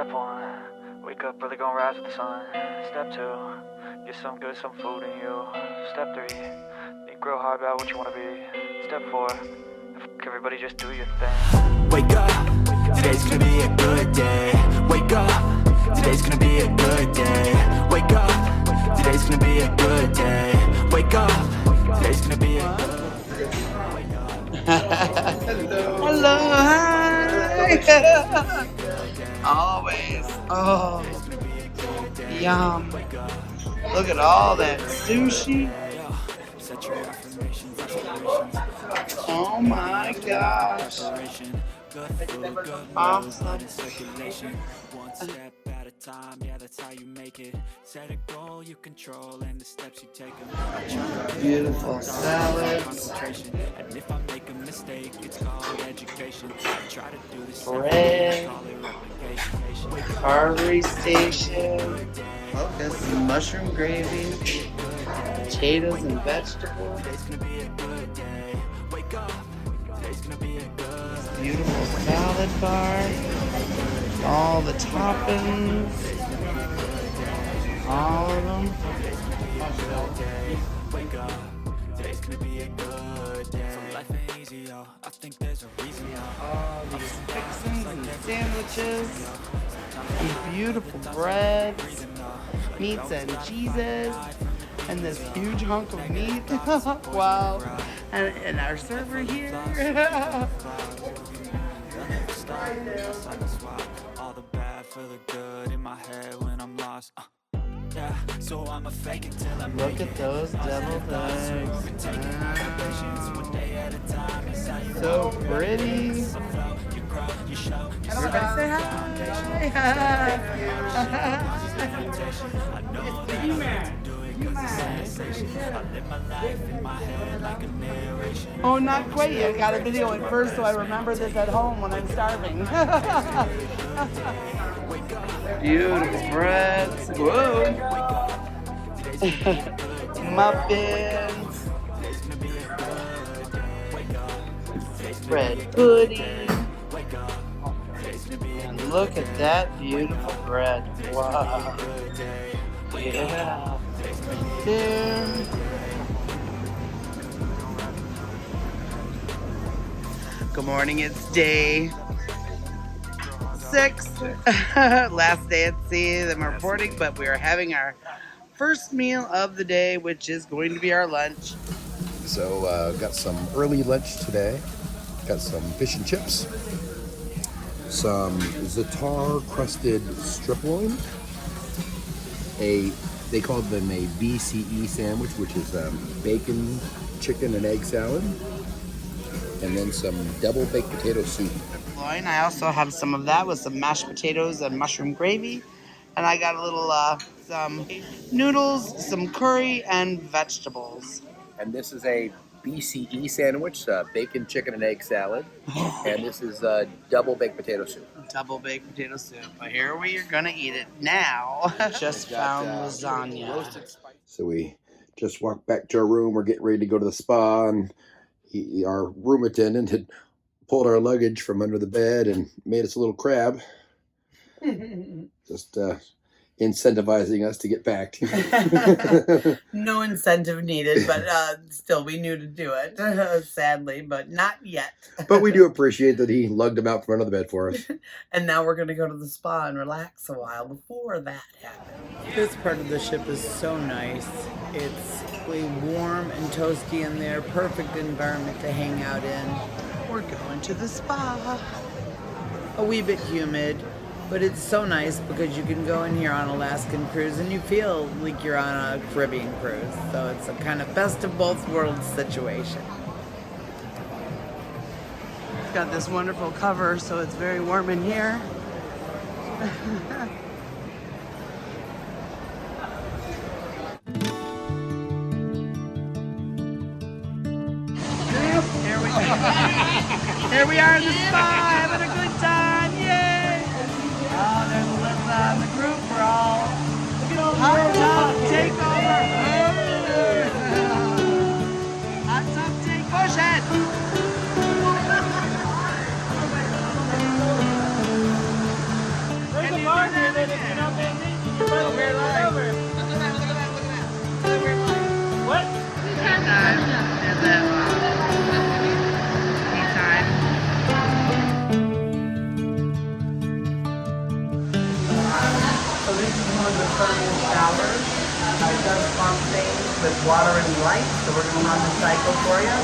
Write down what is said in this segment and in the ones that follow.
Step 1, wake up early, gonna rise with the sun. Step 2, get some good, some food in you. Step 3, think real hard about what you wanna be. Step 4, everybody just do your thing. Wake up, today's gonna be a good day. Wake up, today's gonna be a good day. Wake up, today's gonna be a good day. Wake up, today's gonna be a good day. Hello, hi. Always. Oh, yum. Look at all that sushi. Oh my gosh. Awesome. Time, yeah, that's how you make it. Set a goal you control and the steps you take. Beautiful salads. And if I make a mistake, it's called education. I try to do this bread. Carvery station. Oh, there's some mushroom gravy. Potatoes and vegetables. Beautiful salad bar. All the toppings, all of them. Wake up, today's gonna be a good day. So life ain't easy, yo. I think there's a reason, yo. All these fixings and sandwiches, and beautiful breads, meats and cheeses, and this huge hunk of meat. Wow. And our server here. All the bad for the good in my head when I'm lost. Yeah, so I'ma fake it till I Look at those deviled eggs. So pretty. Everybody say hi. Oh, not quite yet. Got a video at first, so I remember this at home when I'm starving. Beautiful breads. Whoa. Muffins. Bread pudding. And look at that beautiful bread. Wow. Yeah. There. Good morning, it's day 6. Last day at sea, I'm reporting, but we are having our first meal of the day, which is going to be our lunch. So got some early lunch today. Got some fish and chips, some za'atar crusted strip loin, they called them a BCE sandwich, which is bacon, chicken, and egg salad, and then some double baked potato soup. Loin, I also have some of that with some mashed potatoes and mushroom gravy, and I got a little some noodles, some curry, and vegetables. And this is a BCE sandwich, bacon, chicken, and egg salad, and this is double baked potato soup. Double baked potato soup. But here we are gonna eat it now. Just found lasagna. So we just walked back to our room. We're getting ready to go to the spa, and our room attendant had pulled our luggage from under the bed and made us a little crab. Just incentivizing us to get back. No incentive needed, but still we knew to do it, sadly, but not yet. But we do appreciate that he lugged them out from under the bed for us. And now we're going to go to the spa and relax a while before that happens. This part of the ship is so nice. It's way warm and toasty in there, perfect environment to hang out in. We're going to the spa. A wee bit humid. But it's so nice because you can go in here on Alaskan cruise and you feel like you're on a Caribbean cruise. So it's a kind of best of both worlds situation. It's got this wonderful cover, so it's very warm in here. Here we are in the spa, having a good time, yay! Oh, there's Alyssa and the group. We're all hot tub takeover. Hot tub take. Push it. Where's the bar? this is one of the thermal showers. It does pump things with water and light, so we're going to run the cycle for you.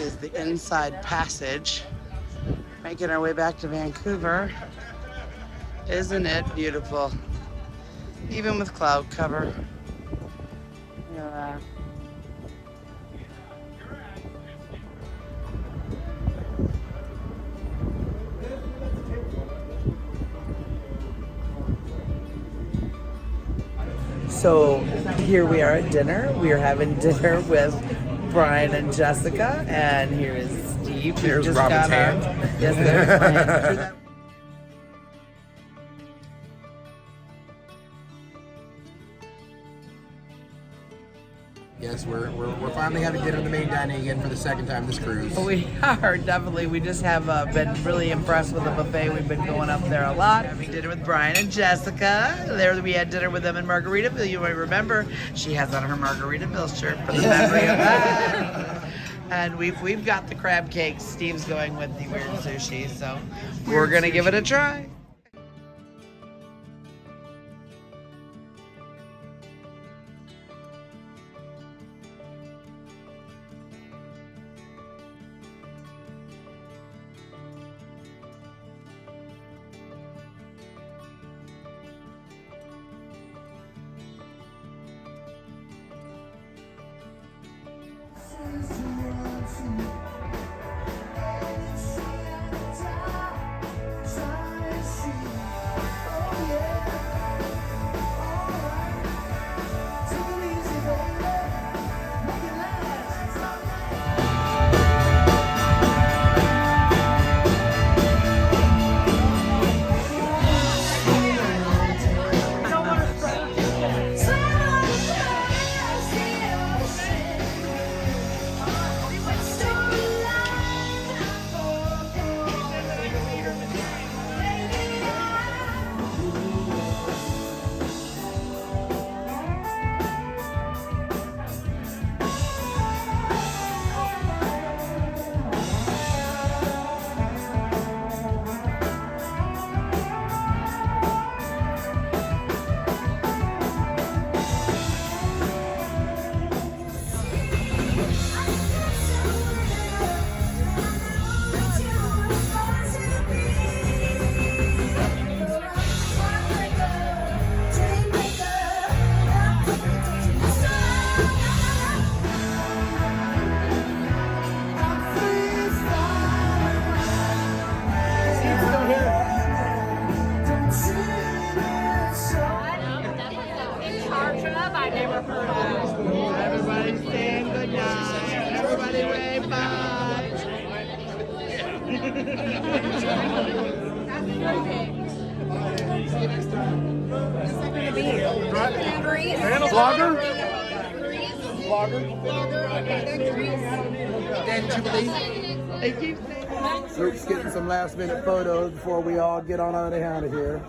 Is the inside passage, making our way back to Vancouver. Isn't it beautiful? Even with cloud cover. Look at that. So here we are at dinner. We are having dinner with Brian and Jessica, and here is Steve. Here's Robin's hand. Yes, there's my hand. Yes, we're finally having dinner in the main dining again for the second time this cruise. We are, definitely. We just have been really impressed with the buffet. We've been going up there a lot. Having dinner with Brian and Jessica. There we had dinner with them in Margaritaville. You might remember she has on her Margaritaville shirt for the memory of that. And we've got the crab cakes. Steve's going with the weird sushi, so we're going to give it a try. Everybody saying good night. Everybody wave bye. Vlogger? Luke's getting some last minute photos before we all get on out of here.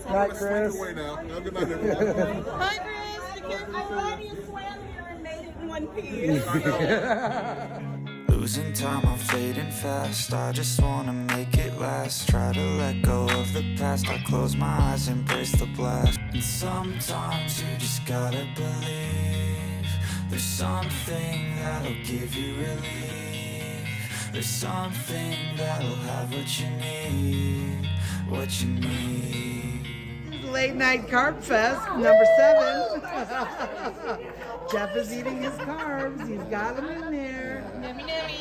Night, Chris. Good night, everyone. Hi, Chris. I already swam here and made it in one piece. Losing time, I'm fading fast. I just wanna make it last. Try to let go of the past. I close my eyes, embrace the blast. And sometimes you just gotta believe there's something that'll give you relief. There's something that'll have what you need, what you need. Late night Carb Fest, number 7. Jeff is eating his carbs. He's got them in there.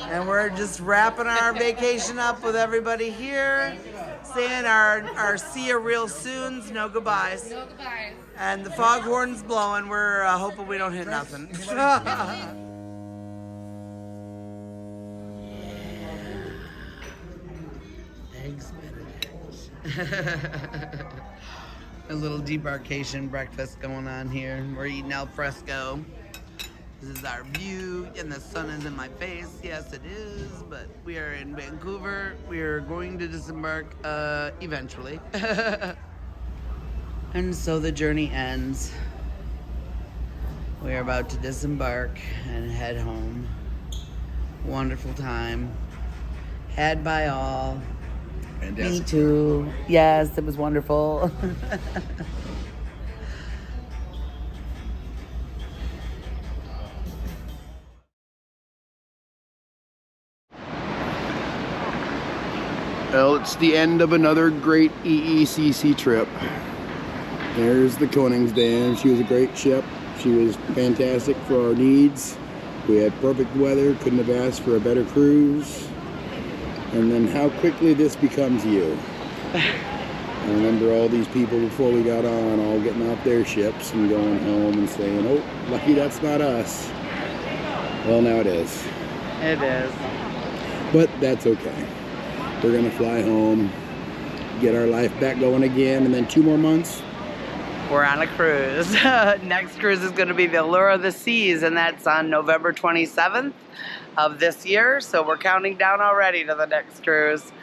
And we're just wrapping our vacation up with everybody here, saying our see you real soons, no goodbyes. No goodbyes. And the foghorn's blowing. We're hoping we don't hit nothing. Eggs Benedict. A little debarkation breakfast going on here. We're eating al fresco. This is our view, and the sun is in my face. Yes, it is, but we are in Vancouver. We are going to disembark eventually. And so the journey ends. We are about to disembark and head home. Wonderful time. Had by all. Me too. Yes, it was wonderful. Well, it's the end of another great EECC trip. There's the Koningsdam. She was a great ship. She was fantastic for our needs. We had perfect weather. Couldn't have asked for a better cruise. And then how quickly this becomes you. I remember all these people before we got on all getting off their ships and going home and saying, oh, lucky that's not us. Well, now it is. It is. But that's okay. We're gonna fly home, get our life back going again, and then 2 more months. We're on a cruise. Next cruise is gonna be the Allure of the Seas, and that's on November 27th of this year. So we're counting down already to the next cruise.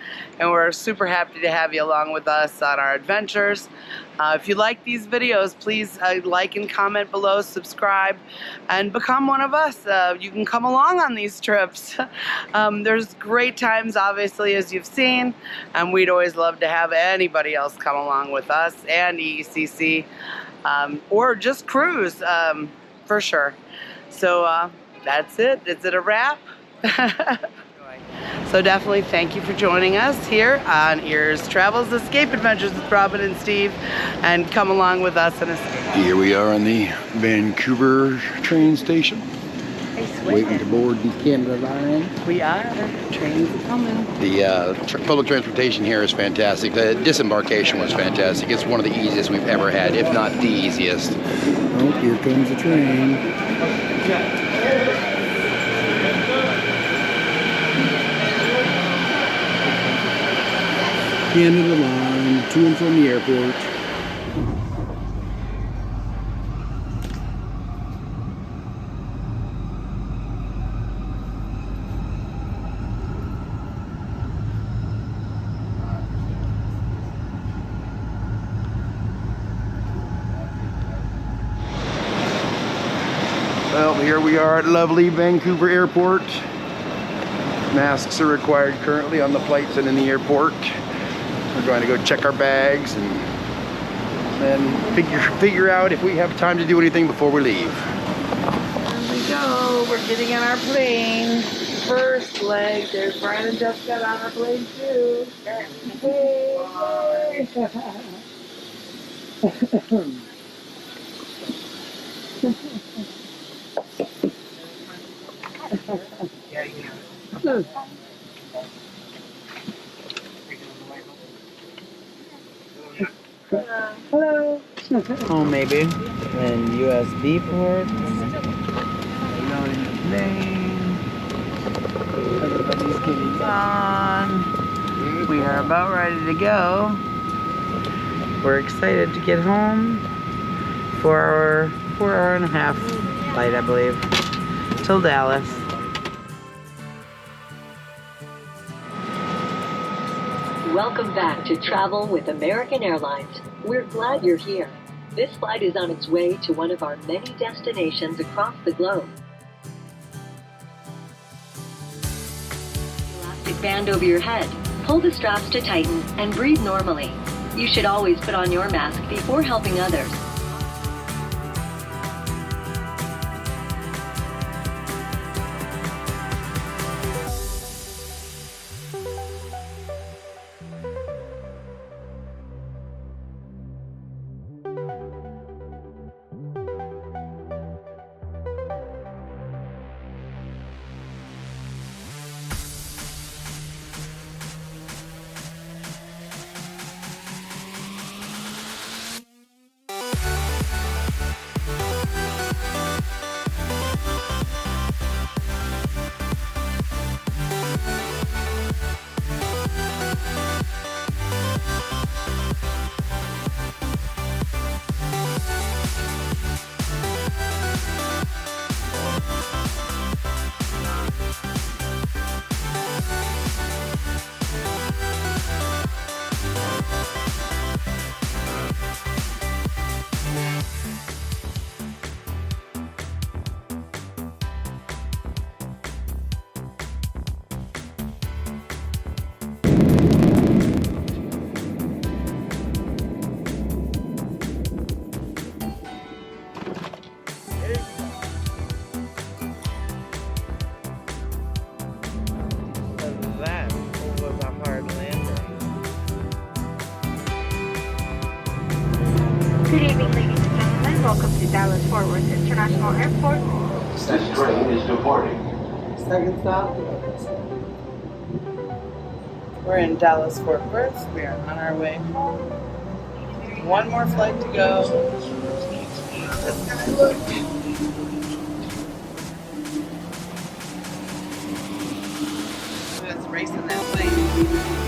And we're super happy to have you along with us on our adventures. If you like these videos, please like and comment below, subscribe, and become one of us. You can come along on these trips. There's great times, obviously, as you've seen, and we'd always love to have anybody else come along with us and EECC, or just cruise, for sure. So that's it. Is it a wrap? So definitely thank you for joining us here on Ears Travels Escape Adventures with Robin and Steve, and come along with us and escape. Here we are on the Vancouver train station, waiting to board the Canada line. We are. Trains are coming. The public transportation here is fantastic. The disembarkation was fantastic. It's one of the easiest we've ever had, if not the easiest. Oh, here comes the train. End of the line, to and from the airport. Well, here we are at lovely Vancouver Airport. Masks are required currently on the flights and in the airport. We're going to go check our bags and then figure out if we have time to do anything before we leave. Here we go. We're getting on our plane. First leg. There's Brian and Jeff got on our plane too. Hey. Hello. Oh, maybe. And USB ports. Loading the plane. Everybody's getting on. We are about ready to go. We're excited to get home for our 4-hour-and-a-half flight, I believe, till Dallas. Welcome back to Travel with American Airlines. We're glad you're here. This flight is on its way to one of our many destinations across the globe. Elastic band over your head. Pull the straps to tighten and breathe normally. You should always put on your mask before helping others. Good evening, ladies and gentlemen. Welcome to Dallas-Fort Worth International Airport. This train is departing. Second stop. We're in Dallas-Fort Worth. We are on our way home. One more flight to go. This guy, look. It's racing that plane.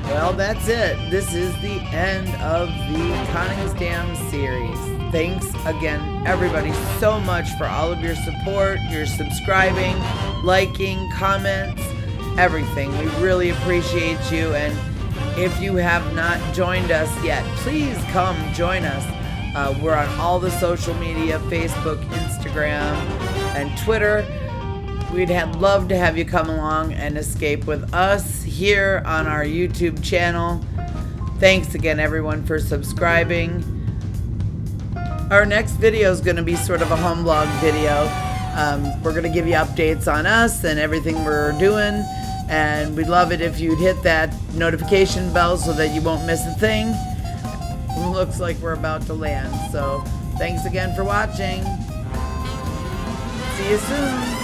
Well, that's it. This is the end of the Koningsdam series. Thanks again, everybody, so much for all of your support, your subscribing, liking, comments, everything. We really appreciate you. And if you have not joined us yet, please come join us. We're on all the social media, Facebook, Instagram, and Twitter. We'd love to have you come along and escape with us here on our YouTube channel. Thanks again, everyone, for subscribing. Our next video is going to be sort of a home vlog video. We're going to give you updates on us and everything we're doing. And we'd love it if you'd hit that notification bell so that you won't miss a thing. Looks like we're about to land. So thanks again for watching. See you soon.